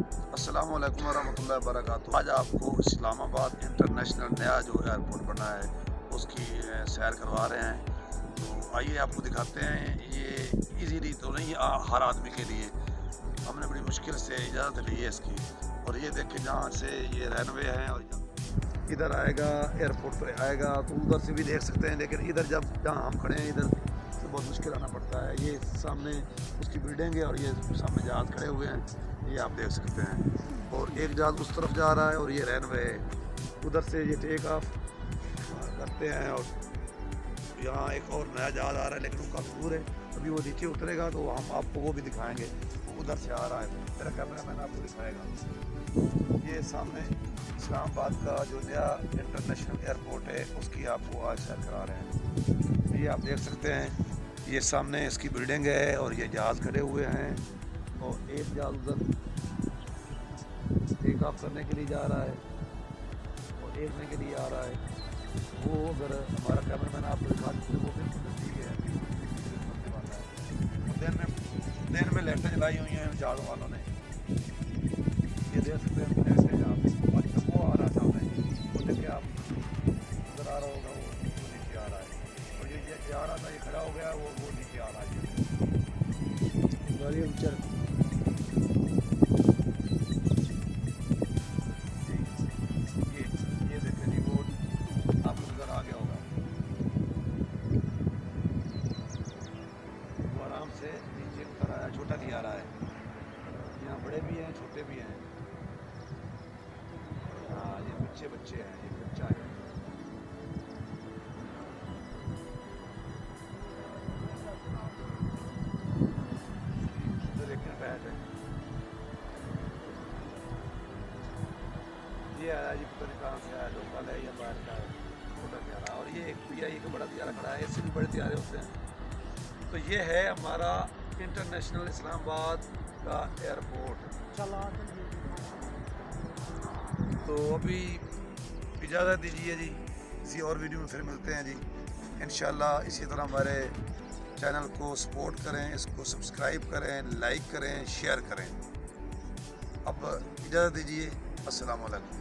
अस्सलामु अलैकुम वरहमतुल्लाहि वबरकातुहू। आज आपको इस्लामाबाद इंटरनेशनल नया जो एयरपोर्ट बना है उसकी सैर करवा रहे हैं। तो आइए आपको दिखाते हैं। ये इजीली तो नहीं हर आदमी के लिए, हमने बड़ी मुश्किल से इजाज़त ली है इसकी। और ये देखिए जहाँ से ये रनवे है और इधर आएगा एयरपोर्ट पर आएगा तो उधर से भी देख सकते हैं, लेकिन इधर जब जहाँ हम खड़े हैं इधर से बहुत मुश्किल आना पड़ता है। ये सामने उसकी बिल्डिंग है और ये सामने जहाज़ खड़े हुए हैं, ये आप देख सकते हैं। और एक जहाज़ उस तरफ जा रहा है और ये रनवे है, उधर से ये टेक ऑफ करते हैं। और यहाँ एक और नया जहाज़ आ रहा है लेकिन वो काफ़ी दूर है, अभी वो नीचे उतरेगा तो हम आपको वो भी दिखाएंगे। वो उधर से आ रहा है, मेरा कैमरा मैन आपको दिखाएगा। ये सामने इस्लामाबाद का जो नया इंटरनेशनल एयरपोर्ट है उसकी आपको आज सैर करा रहे हैं। ये आप देख सकते हैं, ये सामने इसकी बिल्डिंग है और ये जहाज़ खड़े हुए हैं। और एक जहाज़ उधर टेक ऑफ करने के लिए जा रहा है और देखने के लिए आ रहा है। वो अगर हमारा कैमरा मैन आपको दिखा देते वो बिल्कुल नज़दीक है, दिन में लाइटें जलाई हुई हैं जहाज़ वालों ने। ये देख सकते हैं ऐसे जहाज़ आज वो आ रहा था, वो देखिए आप उधर आ रहा होगा, वो नीचे आ रहा है। और ये आ रहा था, ये खड़ा हो गया, वो नीचे आ रहा है गाड़ी हम चल। ये देखें जी, वो आपको नज़र आ गया होगा, वो आराम से नीचे उतर आया, छोटा नहीं आ रहा है। यहाँ बड़े भी हैं छोटे भी हैं। हाँ ये बच्चे बच्चे हैं, ये बच्चा है। इधर एक बैठ है, ये आया जी, पता नहीं कहाँ से आया, लोकल है या बाहर का है, छोटा प्यारा। और ये एक पीआई का बड़ा प्यारा खड़ा है, इससे भी बड़े प्यारे होते हैं। तो ये है हमारा इंटरनेशनल इस्लामाबाद का एयरपोर्ट। तो अभी इजाज़त दीजिए जी, किसी और वीडियो में फिर मिलते हैं जी इंशाल्लाह। इसी तरह हमारे चैनल को सपोर्ट करें, इसको सब्सक्राइब करें, लाइक करें, शेयर करें। अब इजाज़त दीजिए, अस्सलाम वालेकुम।